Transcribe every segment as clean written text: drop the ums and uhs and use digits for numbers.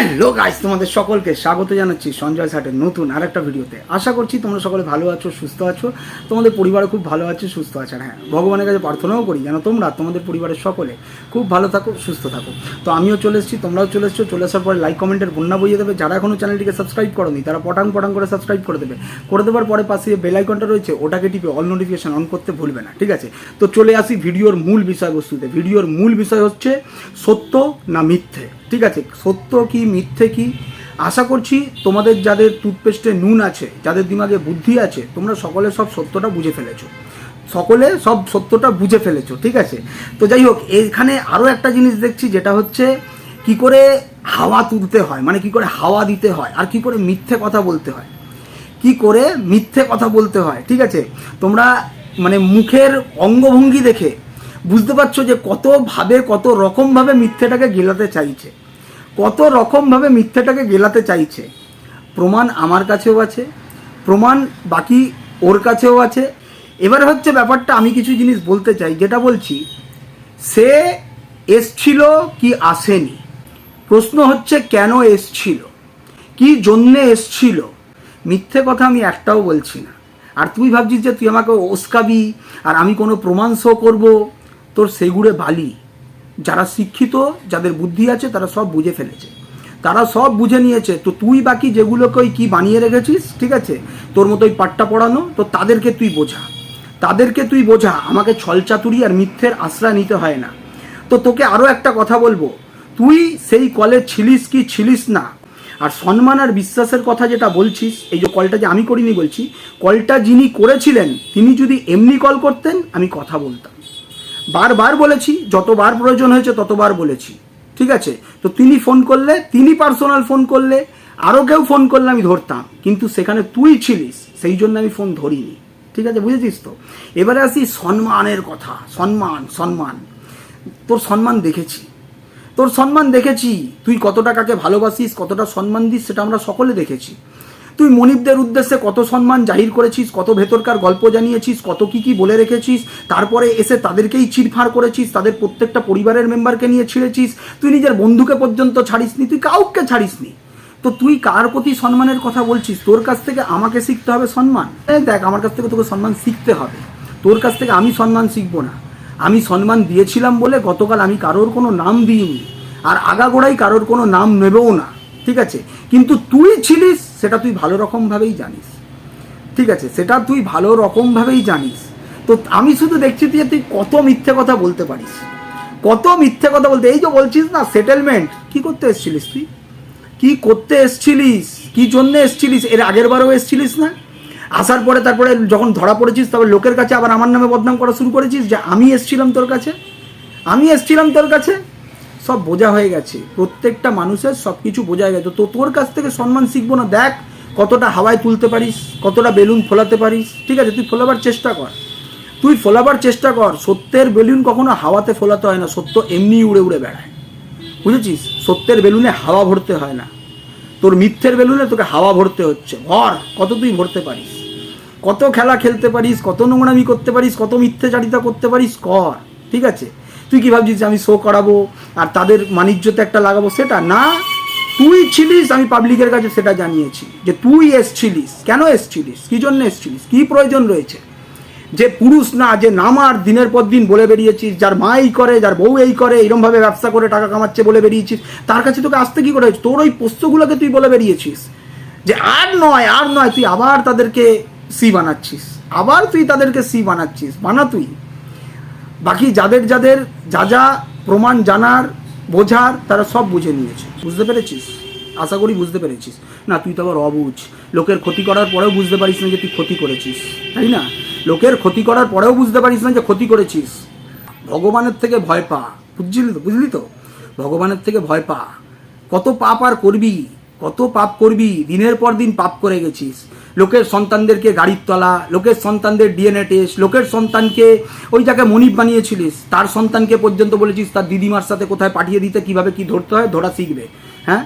Hello guys, তোমাদের সকলকে স্বাগত জানাচ্ছি সঞ্জয় সাটের নতুন আরেকটা ভিডিওতে। আশা করছি তোমরা সকলে ভালো আছো, সুস্থ আছো, তোমাদের পরিবারও খুব ভালো আছে, সুস্থ আছে। আর হ্যাঁ, ভগবানের কাছে প্রার্থনাও করি যেন তোমরা তোমাদের পরিবারের সকলে খুব ভালো থাকো, সুস্থ থাকো। তো আমিও চলে এসেছি, তোমরাও চলে এসেছো। চলে আসার পরে লাইক কমেন্টের বন্যা বইয়ে দেবে। যারা এখনও চ্যানেলটিকে সাবস্ক্রাইব করোনি তারা পটাং করে সাবস্ক্রাইব করে দেবে। করে দেওয়ার পরে পাশে যে বেল আইকনটা রয়েছে ওটাকে টিপে অল নোটিফিকেশন অন করতে ভুলবে না, ঠিক আছে? তো চলে আসি ভিডিওর মূল বিষয়বস্তুতে। ভিডিওর মূল বিষয় হচ্ছে সত্য না মিথ্যে, ঠিক আছে? সত্য কি মিথ্যে কি, আশা করছি তোমাদের যাদের টুথপেস্টে নুন আছে, যাদের দিমাগে বুদ্ধি আছে, তোমরা সকলে সব সত্যটা বুঝে ফেলেছো, সকলে সব সত্যটা বুঝে ফেলেছো, ঠিক আছে? তো যাই হোক, এখানে আরও একটা জিনিস দেখছি, যেটা হচ্ছে কি করে হাওয়া তুলতে হয়, মানে কি করে হাওয়া দিতে হয়, আর কি করে মিথ্যে কথা বলতে হয়, কি করে মিথ্যে কথা বলতে হয়, ঠিক আছে? তোমরা মানে মুখের অঙ্গভঙ্গি দেখে বুঝতে পারছো যে কত রকমভাবে মিথ্যেটাকে গেলাতে চাইছে, কত রকমভাবে মিথ্যেটাকে গেলাতে চাইছে। প্রমাণ আমার কাছেও আছে, প্রমাণ বাকি ওর কাছেও আছে। এবার হচ্ছে ব্যাপারটা, আমি কিছু জিনিস বলতে চাই, যেটা বলছি সে এসছিল কি আসেনি, প্রশ্ন হচ্ছে কেন এসছিল, কি জন্যে এসছিল। মিথ্যে কথা আমি একটাও বলছি না। আর তুই ভাবছিস যে তুই আমাকে ওস্কাবি আর আমি কোনো প্রমাণ শো করবো, তোর সেগুড়ে বালি। যারা শিক্ষিত, যাদের বুদ্ধি আছে, তারা সব বুঝে ফেলেছে, তারা সব বুঝে নিয়েছে। তো তুই বাকি যেগুলোকে ওই কী বানিয়ে রেখেছিস, ঠিক আছে, তোর মতো ওই পাট্টা পড়ানো, তো তাদেরকে তুই বোঝা, আমাকে ছলচাতুরি আর মিথ্যের আশ্রয় নিতে হয় না। তো তোকে আরও একটা কথা বলবো, তুই সেই কলে ছিলিস কি ছিলিস না। আর সম্মান আর বিশ্বাসের কথা যেটা বলছিস, এই যে কলটা যে আমি করিনি বলছি, কলটা যিনি করেছিলেন তিনি যদি এমনি কল করতেন আমি কথা বলতাম। বারবার বলেছি, যতবার প্রয়োজন হয়েছে ততবার বলেছি, ঠিক আছে? তো তিনি ফোন করলে, তিনি পার্সোনাল ফোন করলে, আরও কেউ ফোন করলে আমি ধরতাম, কিন্তু সেখানে তুই ছিলিস, সেই জন্য আমি ফোন ধরিনি, ঠিক আছে? বুঝেছিস তো? এবারে আসি সম্মানের কথা। সম্মান তোর সম্মান দেখেছি, তুই কতটা কাকে ভালোবাসিস, কতটা সম্মান দিস, সেটা আমরা সকলে দেখেছি। তুই মনিবদের উদ্দেশ্যে কত সম্মান জাহির করেছিস, কত ভেতরকার গল্প জানিয়েছিস, কত কি বলে রেখেছিস, তারপরে এসে তাদেরকেই চিরফাড় করেছিস, তাদের প্রত্যেকটা পরিবারের মেম্বারকে নিয়ে ছিঁড়েছিস, তুই নিজের বন্ধুকে পর্যন্ত ছাড়িসনি, তুই কাউকে ছাড়িসনি। তো তুই কার প্রতি সম্মানের কথা বলছিস? তোর কাছ থেকে আমাকে শিখতে হবে সম্মান। দেখ, আমার কাছ থেকে তোকে সম্মান শিখতে হবে, তোর কাছ থেকে আমি সম্মান শিখবো না। আমি সম্মান দিয়েছিলাম বলে গতকাল আমি কারোর কোনো নাম দিইনি, আর আগাগোড়াই কারোর কোনো নাম নেবেও না, ঠিক আছে? কিন্তু তুই ছিলিস, সেটা তুই ভালো রকমভাবেই জানিস, ঠিক আছে? সেটা তুই ভালো রকমভাবেই জানিস। তো আমি শুধু দেখছি তুই কত মিথ্যে কথা বলতে পারিস, কত মিথ্যে কথা বলতে। এই যে বলছিস না সেটেলমেন্ট, কি করতে এসছিলিস তুই, কি করতে এসছিলিস, কি জন্য এসছিলিস? এর আগের বারও এসছিলিস না? আসার পরে তারপরে যখন ধরা পড়েছিস, তারপর লোকের কাছে আবার আমার নামে বদনাম করা শুরু করেছিস যে আমি এসছিলাম তোর কাছে। সব বোঝা হয়ে গেছে, প্রত্যেকটা মানুষের সব কিছু বোঝা হয়ে গেছে। তো তোর কাছ থেকে সম্মান শিখবো না? দেখ কতটা হাওয়ায় তুলতে পারিস, কতটা বেলুন ফোলাতে পারিস, ঠিক আছে? তুই ফোলাবার চেষ্টা কর। সত্যের বেলুন কখনো হাওয়াতে ফোলাতে হয় না, সত্য এমনি উড়ে উড়ে বেড়ায়, বুঝেছিস? সত্যের বেলুনে হাওয়া ভরতে হয় না, তোর মিথ্যের বেলুনে তোকে হাওয়া ভরতে হচ্ছে। কত তুই ভরতে পারিস, কত খেলা খেলতে পারিস, কত নোংরামি করতে পারিস, কত মিথ্যেচারিতা করতে পারিস, কর, ঠিক আছে? তুই কি ভাবছিস যে আমি শো করাবো আর তাদের মানিজ্যতে একটা লাগাবো? সেটা না। তুই ছিলিস, আমি পাবলিকের কাছে সেটা জানিয়েছি যে তুই এসছিলিস, কেন এসছিলিস, কি জন্য এসছিলিস, কি প্রয়োজন রয়েছে। যে পুরুষ না, যে নামার দিনের পর দিন বলে বেরিয়েছিস, যার মা এই করে, যার বউ এই করে, এরমভাবে ব্যবসা করে টাকা কামাচ্ছে বলে বেরিয়েছিস, তার কাছে তোকে আসতে কি করে হয়েছে? তোর ওই পোস্তগুলোকে তুই বলে বেরিয়েছিস যে আর নয়, তুই আবার তাদেরকে সি বানাচ্ছিস, বানা তুই। বাকি যাদের যা প্রমাণ জানার, বোঝার, তারা সব বুঝে নিয়েছে। বুঝতে পেরেছিস? আশা করি বুঝতে পেরেছিস। না, তুই তো আবার অবুঝ, লোকের ক্ষতি করার পরেও বুঝতে পারিস না যে তুই ক্ষতি করেছিস, তাই না? লোকের ক্ষতি করার পরেও বুঝতে পারিস না যে ক্ষতি করেছিস। ভগবানের থেকে ভয় পা, বুঝলি তো? ভগবানের থেকে ভয় পা। কত পাপ করবি, দিনের পর দিন পাপ করে গেছিস। লোকের সন্তানদেরকে গাড়ির তলা, লোকের সন্তানদের ডিএনএ টেস্ট, লোকের সন্তানকে ওই যাকে মনিব বানিয়েছিলিস তার সন্তানকে পর্যন্ত বলেছিস তার দিদিমার সাথে কোথায় পাঠিয়ে দিতে, কিভাবে কি ধরতে হয়, ধরা শিখবে। হ্যাঁ,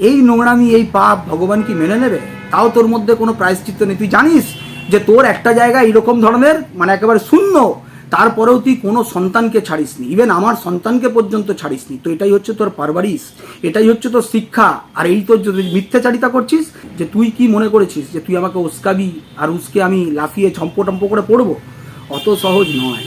এই নোংরামি, এই পাপ ভগবান কি মেনে নেবে? তাও তোর মধ্যে কোনো প্রায়শ্চিত্ত নেই। তুই জানিস যে তোর একটা জায়গায় এইরকম ধরনের মানে একেবারে শূন্য, তারপরেও তুই কোনো সন্তানকে ছাড়িসনি, ইভেন আমার সন্তানকে পর্যন্ত ছাড়িসনি। তো এটাই হচ্ছে তোর পারভারিশ, এটাই হচ্ছে তোর শিক্ষা। আর এই তোর যদি মিথ্যাচারিতা করছিস, যে তুই কি মনে করেছিস যে তুই আমাকে উস্কাবি আর উসকে আমি লাফিয়ে ঝম্প করে পড়বো? অত সহজ নয়,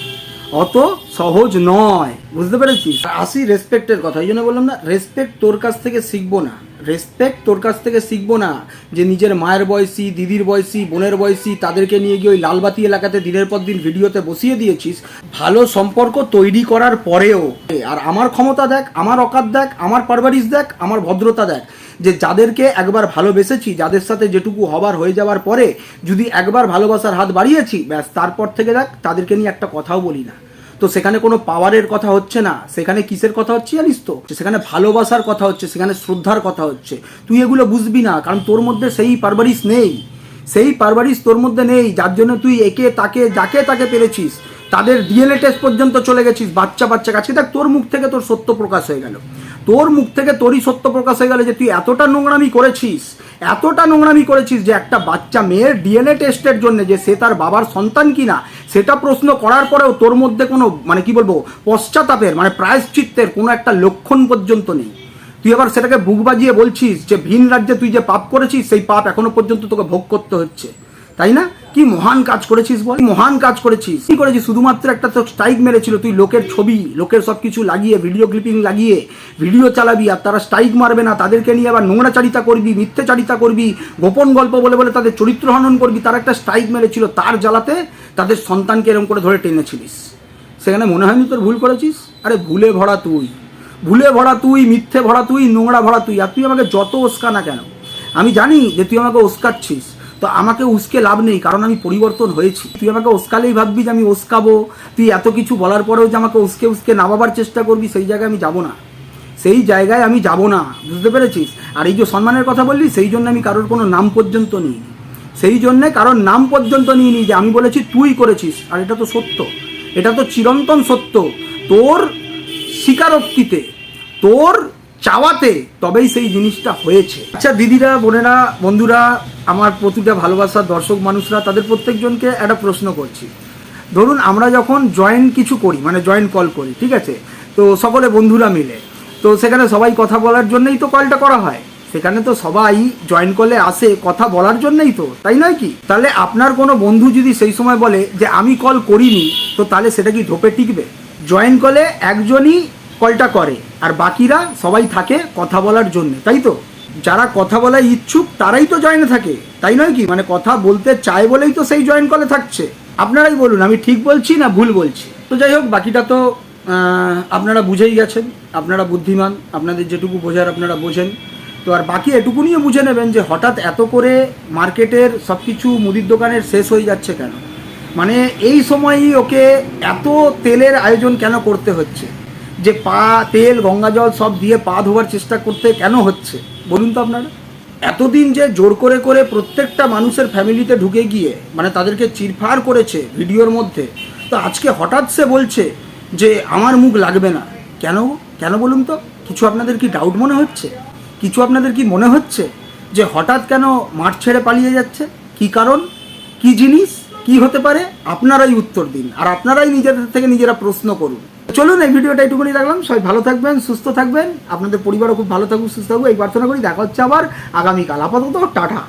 অত সহজ নয়, বুঝতে পেরেছিস? আসি রেসপেক্টের কথা, এই জন্য বললাম না, রেসপেক্ট তোর কাছ থেকে শিখবো না, রেসপেক্ট তোর কাছ থেকে শিখবো না। যে নিজের মায়ের বয়সী, দিদির বয়সী, বোনের বয়সী তাদেরকে নিয়ে গিয়ে ওই লালবাতি এলাকাতে দিনের পর দিন ভিডিওতে বসিয়ে দিয়েছিস ভালো সম্পর্ক তৈরি করার পরেও। আর আমার ক্ষমতা দেখ, আমার অকাত দেখ, আমার পারভারিশ দেখ, আমার ভদ্রতা দেখ, যে যাদেরকে একবার ভালোবেসেছি, যাদের সাথে যেটুকু হবার হয়ে যাওয়ার পরে যদি একবার ভালোবাসার হাত বাড়িয়েছি, ব্যাস তারপর থেকে দেখ তাদেরকে নিয়ে একটা কথাও বলি না। তো সেখানে কোনো পাওয়ারের কথা হচ্ছে না, সেখানে কিসের কথা হচ্ছে জানিস তো? সেখানে ভালোবাসার কথা হচ্ছে, সেখানে শ্রদ্ধার কথা হচ্ছে। তুই এগুলো বুঝবি না, কারণ তোর মধ্যে সেই পারভারিশ নেই, সেই পারভারিশ তোর মধ্যে নেই, যার জন্য তুই একে তাকে যাকে তাকে পেরেছিস, তাদের ডিএনএ টেস্ট পর্যন্ত চলে গেছিস বাচ্চা কাছে। দেখ তোর মুখ থেকে তোর সত্য প্রকাশ হয়ে গেল, তোর মুখ থেকে তোরই সত্য প্রকাশ হয়ে গেল যে তুই এতটা নোংরামি করেছিস, এতটা নোংরামি করেছিস যে একটা বাচ্চা মেয়ের ডিএনএ টেস্টের জন্য যে সে তার বাবার সন্তান কিনা সেটা প্রশ্ন করার পরেও তোর মধ্যে কোনো মানে কি বলবো পশ্চাতাপের মানে প্রায়শ্চিত্তের কোনো একটা লক্ষণ পর্যন্ত নেই। তুই আবার সেটাকে বুক বাজিয়ে বলছিস যে ভিন রাজ্যে তুই যে পাপ করেছিস সেই পাপ এখনো পর্যন্ত তোকে ভোগ করতে হচ্ছে, তাই না? কি মহান কাজ করেছিস বল, মহান কাজ করেছিস। কি করেছিস? শুধুমাত্র একটা তো স্ট্রাইক মেরেছিল, তুই লোকের ছবি, লোকের সব কিছু লাগিয়ে, ভিডিও ক্লিপিং লাগিয়ে ভিডিও চালাবি, আর তারা স্ট্রাইক মারবে না, তাদেরকে নিয়ে আবার নোংরাচারিতা করবি, মিথ্যাচারিতা করবি, গোপন গল্প বলে বলে তাদের চরিত্র হনন করবি। তারা একটা স্ট্রাইক মেরেছিল, তার জ্বালাতে তাদের সন্তানকে এরকম করে ধরে টেনেছিলিস। সেখানে মনে হয়নি তোর ভুল করেছিস? আরে ভুলে ভরা তুই, ভুলে ভরা তুই, মিথ্যে ভরা তুই, নোংরা ভরা তুই। আর তুই আমাকে যত উস্কা না কেন, আমি জানি যে তুই আমাকে উস্কাচ্ছিস, তো আমাকে উস্কে লাভ নেই, কারণ আমি পরিবর্তন হয়েছি। তুই আমাকে উস্কালেই ভাববি যে আমি উস্কাবো, তুই এত কিছু বলার পরেও যে আমাকে উস্কে নামাবার চেষ্টা করবি, সেই জায়গায় আমি যাব না, সেই জায়গায় আমি যাব না, বুঝতে পেরেছিস? আর এই যে সম্মানের কথা বললি, সেই জন্য আমি কারোর কোনো নাম পর্যন্ত নিইনি, সেই জন্যে কারোর নাম পর্যন্ত নিইনি, যে আমি বলেছি তুই করেছিস। আর এটা তো সত্য, এটা তো চিরন্তন সত্য। তোর স্বীকারোক্তিতে, তোর চাওয়াতে তবেই সেই জিনিসটা হয়েছে। আচ্ছা দিদিরা, বোনেরা, বন্ধুরা, আমার প্রতিটা ভালোবাসার দর্শক মানুষরা, তাদের প্রত্যেকজনকে একটা প্রশ্ন করছি। ধরুন আমরা যখন জয়েন কিছু করি, মানে জয়েন কল করি, ঠিক আছে, তো সকলে বন্ধুরা মিলে, তো সেখানে সবাই কথা বলার জন্যই তো কলটা করা হয়, সেখানে তো সবাই জয়েন কলে আসে কথা বলার জন্যই তো, তাই নয় কি? তাহলে আপনার কোনো বন্ধু যদি সেই সময় বলে যে আমি কল করিনি, তো তাহলে সেটা কি ধোপে টিকবে? জয়েন কলে একজনই কলটা করে আর বাকিরা সবাই থাকে কথা বলার জন্য, তাই তো? যারা কথা বলায় ইচ্ছুক তারাই তো জয়েনে থাকে, তাই নয় কি? মানে কথা বলতে চায় বলেই তো সেই জয়েন কলে থাকছে। আপনারাই বলুন আমি ঠিক বলছি না ভুল বলছি। তো যাই হোক, বাকিটা তো আপনারা বুঝেই গেছেন, আপনারা বুদ্ধিমান, আপনাদের যেটুকু বোঝার আপনারা বোঝেন। তো আর বাকি এটুকু নিয়ে বুঝে নেবেন যে হঠাৎ এত করে মার্কেটের সব কিছু মুদির দোকানের শেষ হয়ে যাচ্ছে কেন, মানে এই সময়ই ওকে এত তেলের আয়োজন কেন করতে হচ্ছে, যে পা তেল গঙ্গা জল সব দিয়ে পা ধোয়ার চেষ্টা করতে কেন হচ্ছে বলুন তো আপনারা? এতদিন যে জোর করে করে প্রত্যেকটা মানুষের ফ্যামিলিতে ঢুকে গিয়ে মানে তাদেরকে চিরফার করেছে ভিডিওর মধ্যে, তো আজকে হঠাৎ সে বলছে যে আমার মুখ লাগবে না। কেন কেন বলুন তো? কিছু আপনাদের কি ডাউট মনে হচ্ছে? কিছু আপনাদের কি মনে হচ্ছে যে হঠাৎ কেন মাঠ ছেড়ে পালিয়ে যাচ্ছে? কি কারণ, কি জিনিস, কি হতে পারে? আপনারাই উত্তর দিন, আর আপনারাই নিজেদের থেকে নিজেরা প্রশ্ন করুন। চলুন, এই ভিডিওটা এইটুকুনি রাখলাম। সবাই ভালো থাকবেন, সুস্থ থাকবেন, আপনাদের পরিবারও খুব ভালো থাকুক, সুস্থ থাকুক, এই প্রার্থনা করি। দেখা হচ্ছে আবার আগামীকাল। আপাতত টাটা।